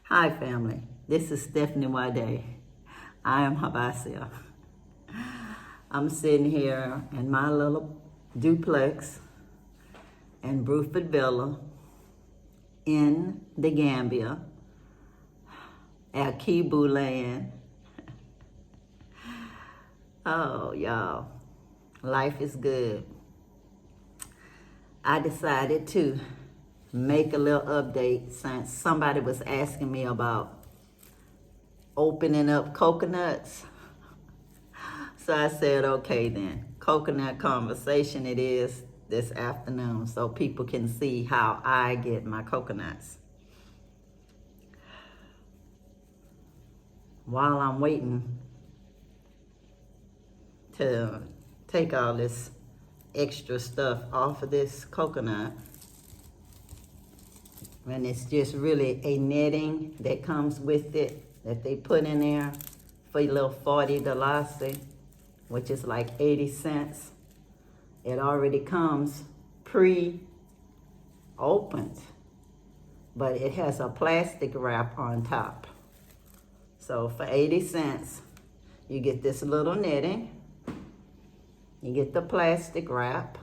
Hi family, this is Stephanie Wade. I am Habasia. I'm sitting here in my little duplex in Bruford Villa in the Gambia, Alkebulan. Oh y'all, life is good. I decided to make a little update since somebody was asking me about opening up coconuts. So I said, okay then, coconut conversation it is this afternoon so people can see how I get my coconuts. While I'm waiting to take all this extra stuff off of this coconut, and it's just really a netting that comes with it that they put in there for a little 40 dalasi, which is like 80 cents. It already comes pre-opened, but it has a plastic wrap on top. So for 80 cents, you get this little netting, you get the plastic wrap,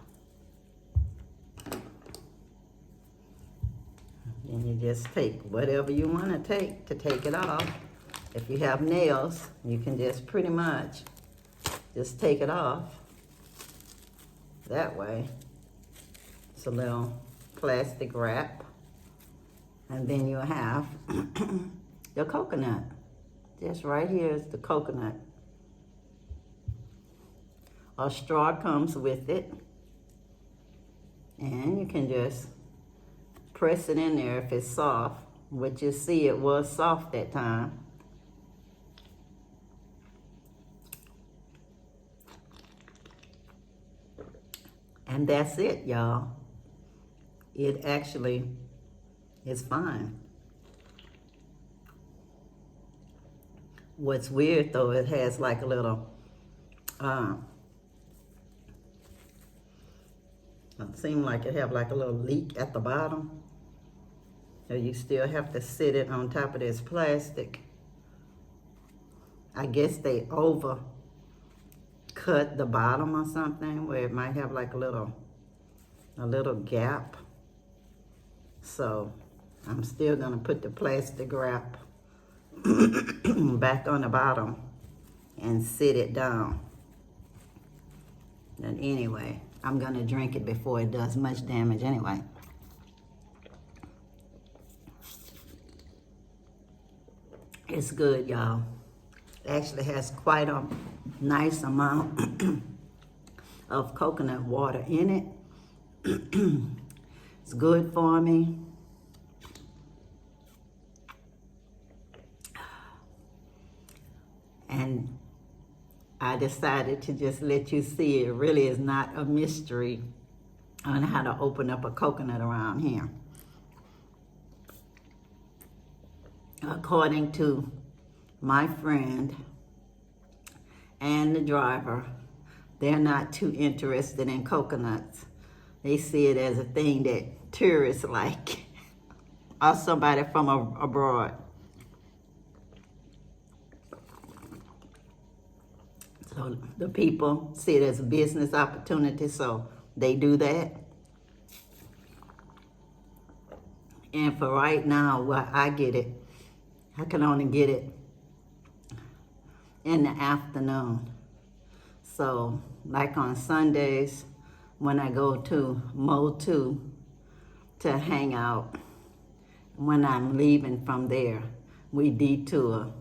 and you just take whatever you want to take it off. If you have nails, you can just pretty much just take it off. That way, it's a little plastic wrap. And then you'll have your coconut. Just right here is the coconut. A straw comes with it. And you can just press it in there if it's soft, which you see it was soft that time. And that's it, y'all. It actually is fine. What's weird though, it has like a little, it seems like it have like a little leak at the bottom. So you still have to sit it on top of this plastic. I guess they over cut the bottom or something where it might have like a little gap. So I'm still gonna put the plastic wrap back on the bottom and sit it down. And anyway, I'm gonna drink it before it does much damage anyway. It's good, y'all. It actually has quite a nice amount of coconut water in it. It's good for me. And I decided to just let you see it really is not a mystery on how to open up a coconut around here. According to my friend and the driver, they're not too interested in coconuts. They see it as a thing that tourists like, or somebody from abroad. So the people see it as a business opportunity, so they do that. And for right now, where I get it, I can only get it in the afternoon. So like on Sundays, when I go to Mo2 to hang out, when I'm leaving from there, we detour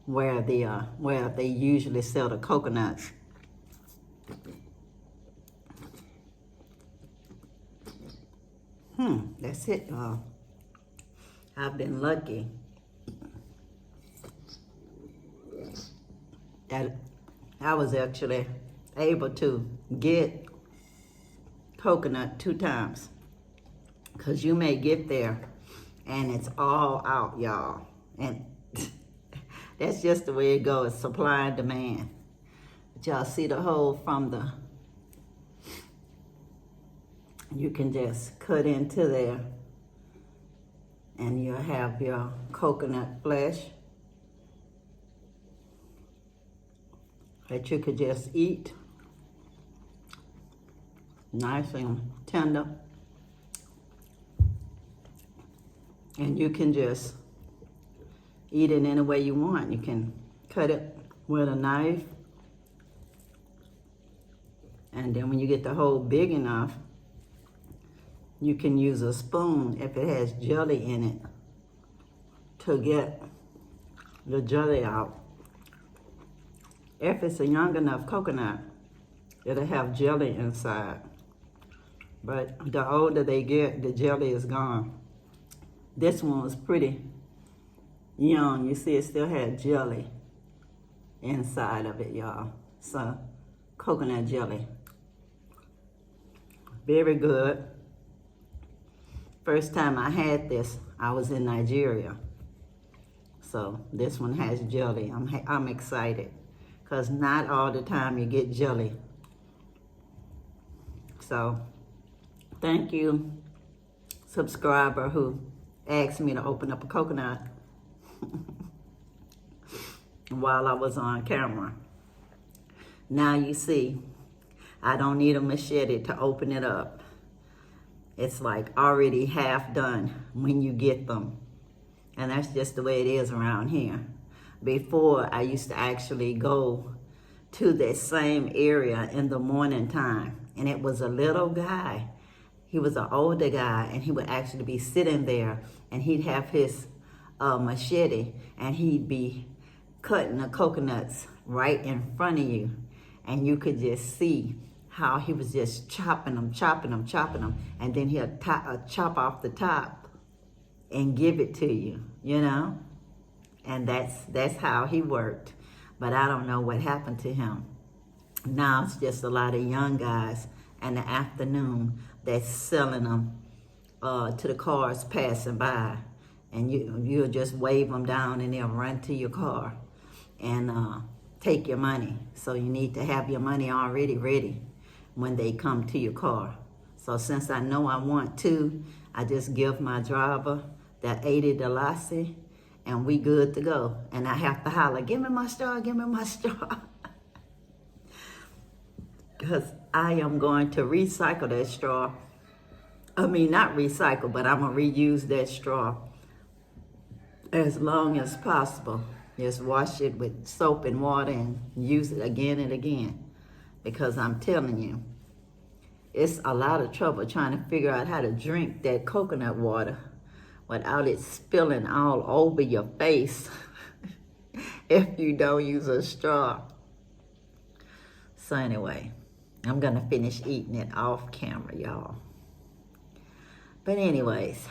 where they usually sell the coconuts. That's it, y'all. I've been lucky that I was actually able to get coconut 2 times. Cause you may get there and it's all out, y'all. And that's just the way it goes, supply and demand. But y'all see the hole from the, you can just cut into there And you'll have your coconut flesh that you could just eat. Nice and tender. And you can just eat it any way you want. You can cut it with a knife. And then when you get the hole big enough, you can use a spoon if it has jelly in it to get the jelly out. If it's a young enough coconut, it'll have jelly inside. But the older they get, the jelly is gone. This one was pretty young. You see, it still had jelly inside of it, y'all. So, coconut jelly. Very good. First time I had this, I was in Nigeria. So, this one has jelly. I'm excited, because not all the time you get jelly. So, thank you, subscriber who asked me to open up a coconut while I was on camera. Now you see, I don't need a machete to open it up. It's like already half done when you get them. And that's just the way it is around here. Before, I used to actually go to that same area in the morning time. And it was a little guy. He was an older guy, and he would actually be sitting there, and he'd have his machete, and he'd be cutting the coconuts right in front of you. And you could just see how he was just chopping them, and then he'll chop off the top and give it to you, you know? And that's how he worked. But I don't know what happened to him. Now it's just a lot of young guys in the afternoon that's selling them to the cars passing by. And you'll just wave them down, and they'll run to your car and take your money. So you need to have your money already ready when they come to your car. So since I know I want to, I just give my driver that $80, and we good to go. And I have to holler, give me my straw, give me my straw. Because I am going to recycle that straw. I mean, not recycle, but I'm going to reuse that straw as long as possible. Just wash it with soap and water and use it again and again. Because I'm telling you, it's a lot of trouble trying to figure out how to drink that coconut water without it spilling all over your face if you don't use a straw. So anyway, I'm gonna finish eating it off camera, y'all. But anyways,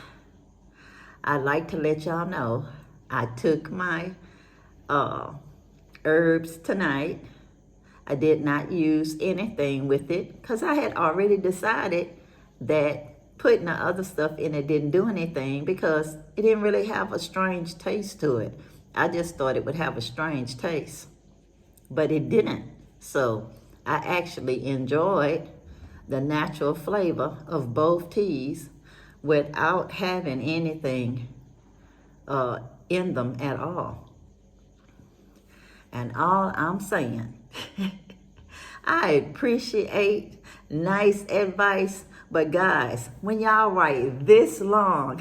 I'd like to let y'all know I took my herbs tonight. I did not use anything with it because I had already decided that putting the other stuff in it didn't do anything because it didn't really have a strange taste to it. I just thought it would have a strange taste, but it didn't. So I actually enjoyed the natural flavor of both teas without having anything in them at all. And all I'm saying, I appreciate nice advice, but guys, when y'all write this long,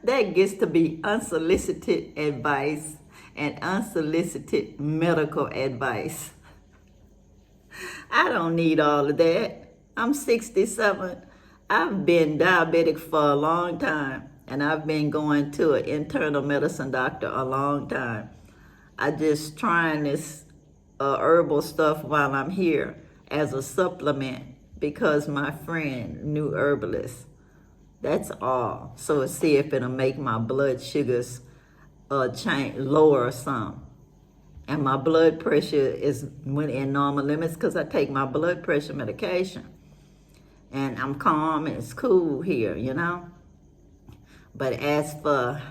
that gets to be unsolicited advice and unsolicited medical advice. I don't need all of that. I'm 67. I've been diabetic for a long time, and I've been going to an internal medicine doctor a long time. I just trying this herbal stuff while I'm here as a supplement because my friend knew herbalists. That's all. So see if it'll make my blood sugars change lower or some. And my blood pressure is in normal limits because I take my blood pressure medication. And I'm calm and it's cool here, you know. But as for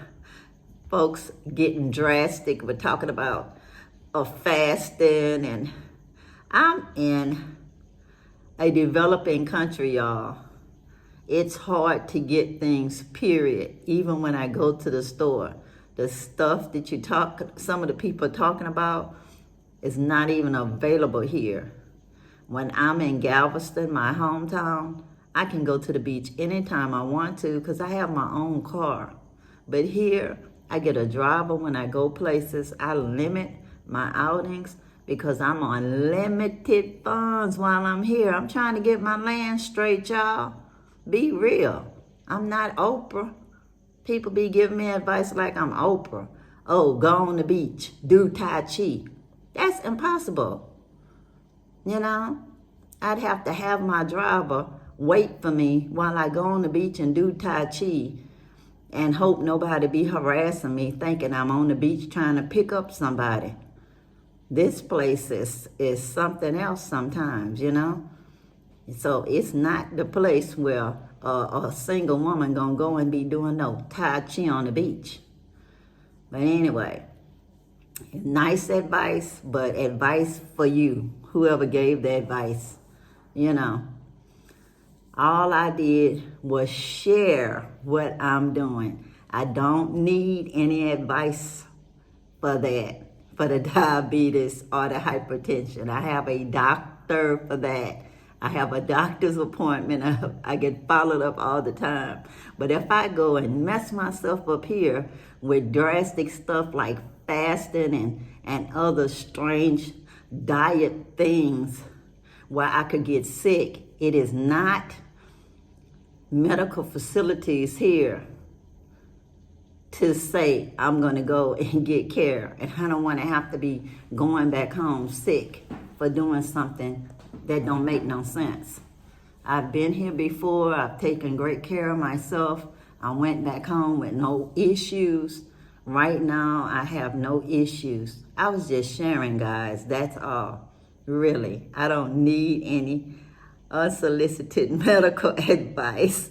folks getting drastic, we're talking about fasting, and I'm in a developing country, y'all. It's hard to get things, period. Even when I go to the store, the stuff that some of the people are talking about is not even available here. When I'm in Galveston, my hometown, I can go to the beach anytime I want to because I have my own car. But here, I get a driver when I go places. I limit my outings because I'm on limited funds while I'm here. I'm trying to get my land straight, y'all. Be real. I'm not Oprah. People be giving me advice like I'm Oprah. Oh, go on the beach, do Tai Chi. That's impossible. You know, I'd have to have my driver wait for me while I go on the beach and do Tai Chi and hope nobody be harassing me thinking I'm on the beach trying to pick up somebody. This place is something else sometimes, you know. So it's not the place where a single woman gonna go and be doing no Tai Chi on the beach. But anyway, nice advice, but advice for you, whoever gave the advice, you know. All I did was share what I'm doing. I don't need any advice for that, for the diabetes or the hypertension. I have a doctor for that. I have a doctor's appointment. I get followed up all the time. But if I go and mess myself up here with drastic stuff like fasting and other strange diet things where I could get sick, it is not medical facilities here to say I'm going to go and get care. And I don't want to have to be going back home sick for doing something that don't make no sense. I've been here before. I've taken great care of myself. I went back home with no issues. Right now, I have no issues. I was just sharing, guys. That's all. Really. I don't need any unsolicited medical advice.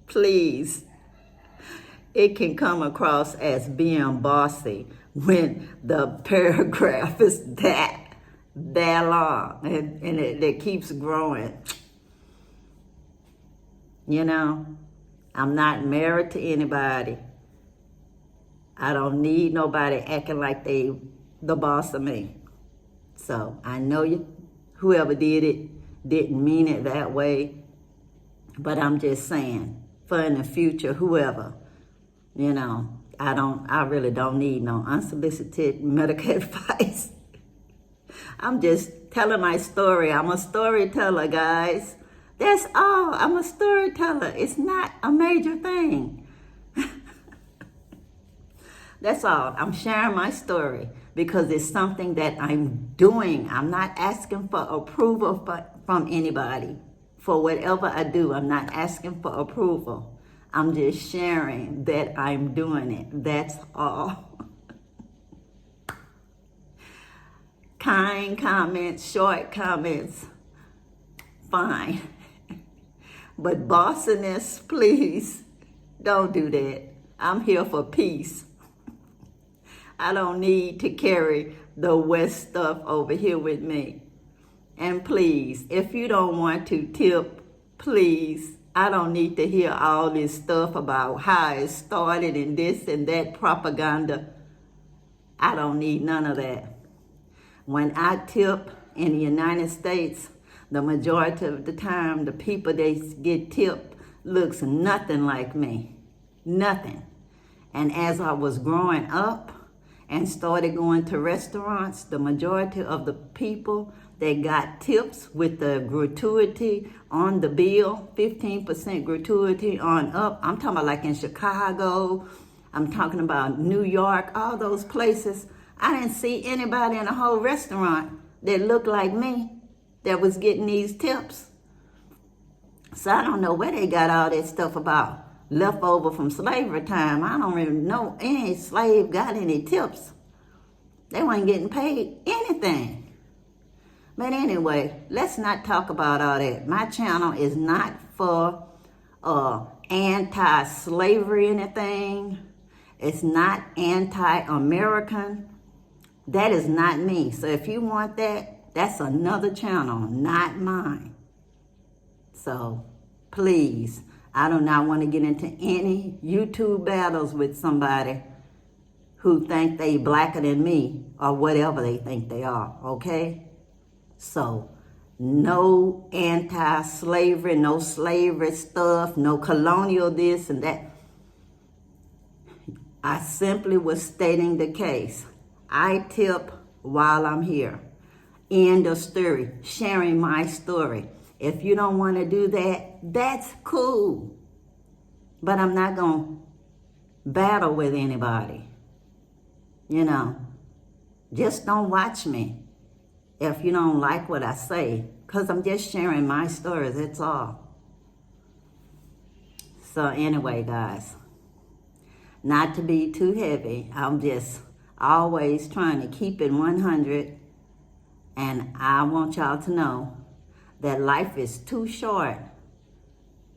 Please. It can come across as being bossy when the paragraph is that long and it keeps growing. You know, I'm not married to anybody. I don't need nobody acting like they the boss of me. So I know whoever did it didn't mean it that way, but I'm just saying, for in the future, whoever, you know, I really don't need no unsolicited medical advice. I'm just telling my story. I'm a storyteller, guys. That's all. I'm a storyteller. It's not a major thing. That's all. I'm sharing my story because it's something that I'm doing. I'm not asking for approval from anybody. For whatever I do, I'm not asking for approval. I'm just sharing that I'm doing it. That's all. Kind comments, short comments, fine. But bossiness, please, don't do that. I'm here for peace. I don't need to carry the West stuff over here with me. And please, if you don't want to tip, please, I don't need to hear all this stuff about how it started and this and that propaganda. I don't need none of that. When I tip in the United States, the majority of the time, the people that get tipped looks nothing like me. Nothing. And as I was growing up and started going to restaurants, the majority of the people that got tips with the gratuity on the bill, 15% gratuity on up, I'm talking about like in Chicago, I'm talking about New York, all those places. I didn't see anybody in the whole restaurant that looked like me that was getting these tips. So I don't know where they got all that stuff about leftover from slavery time. I don't really know any slave got any tips. They weren't getting paid anything. But anyway, let's not talk about all that. My channel is not for anti-slavery anything. It's not anti-American. That is not me. So if you want that, that's another channel, not mine. So please, I do not want to get into any YouTube battles with somebody who think they blacker than me or whatever they think they are, okay? So, no anti-slavery, no slavery stuff, no colonial this and that. I simply was stating the case. I tip while I'm here. End of story. Sharing my story. If you don't want to do that, that's cool. But I'm not going to battle with anybody. You know, just don't watch me if you don't like what I say, because I'm just sharing my stories, that's all. So anyway, guys, not to be too heavy, I'm just always trying to keep it 100, and I want y'all to know that life is too short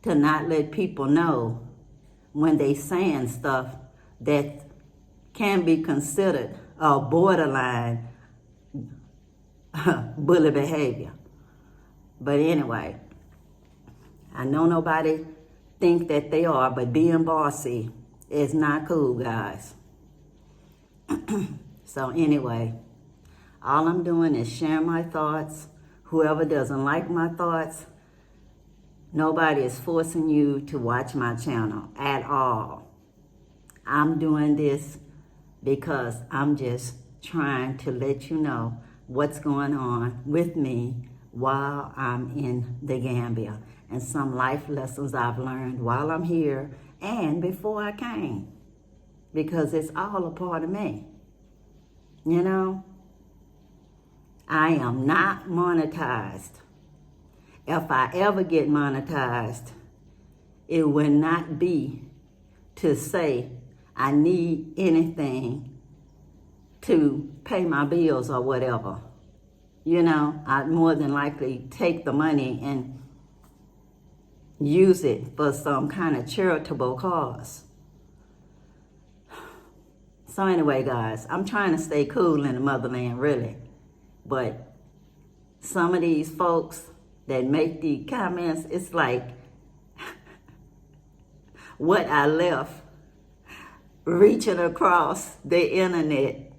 to not let people know when they saying stuff that can be considered a borderline bully behavior. But anyway, I know nobody think that they are, but being bossy is not cool, guys. So anyway, all I'm doing is sharing my thoughts. Whoever doesn't like my thoughts, nobody is forcing you to watch my channel at all. I'm doing this because I'm just trying to let you know what's going on with me while I'm in the Gambia and some life lessons I've learned while I'm here and before I came, because it's all a part of me. You know, I am not monetized. If I ever get monetized, it will not be to say I need anything to pay my bills or whatever. You know, I'd more than likely take the money and use it for some kind of charitable cause. So anyway, guys, I'm trying to stay cool in the motherland, really. But some of these folks that make the comments, it's like what I left reaching across the internet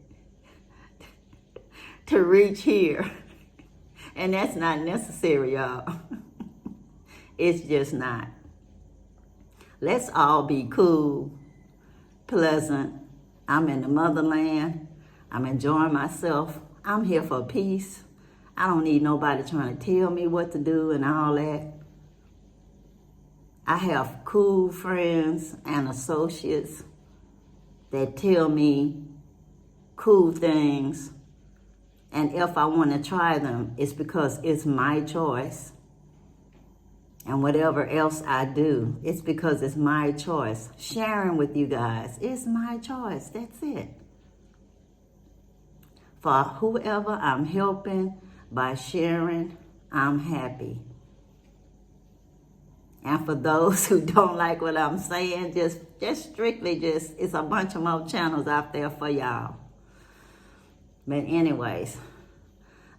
to reach here. And that's not necessary, y'all. It's just not. Let's all be cool, pleasant. I'm in the motherland. I'm enjoying myself. I'm here for peace. I don't need nobody trying to tell me what to do and all that. I have cool friends and associates that tell me cool things. And if I want to try them, it's because it's my choice. And whatever else I do, it's because it's my choice. Sharing with you guys, it's my choice. That's it. For whoever I'm helping by sharing, I'm happy. And for those who don't like what I'm saying, just strictly it's a bunch of more channels out there for y'all. But anyways,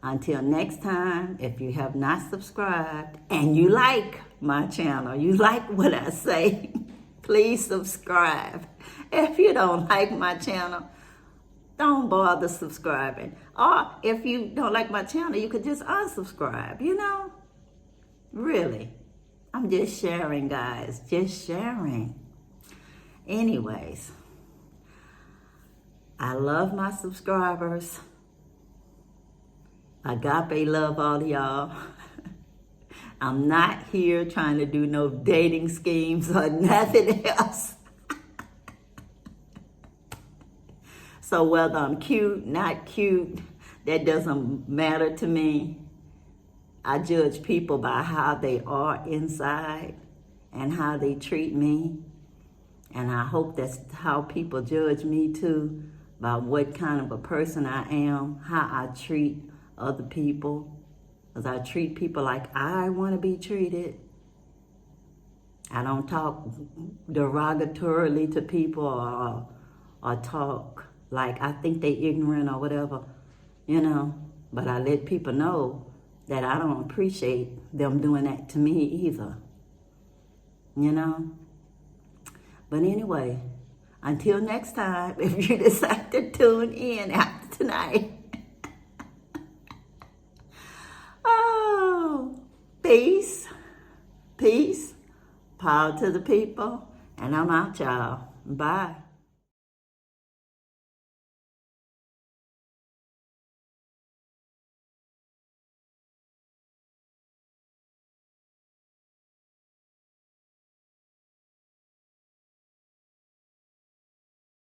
until next time, if you have not subscribed and you like my channel, you like what I say, please subscribe. If you don't like my channel, don't bother subscribing. Or if you don't like my channel, you could just unsubscribe, you know? Really. I'm just sharing, guys. Just sharing. Anyways, I love my subscribers. Agape love all of y'all. I'm not here trying to do no dating schemes or nothing else. So whether I'm cute, not cute, that doesn't matter to me. I judge people by how they are inside and how they treat me. And I hope that's how people judge me too, by what kind of a person I am, how I treat other people. Because I treat people like I want to be treated. I don't talk derogatorily to people or talk like I think they ignorant or whatever, you know. But I let people know that I don't appreciate them doing that to me either. you know? But anyway, until next time, if you decide to tune in after tonight, oh, peace, peace, power to the people, and I'm out, y'all. Bye.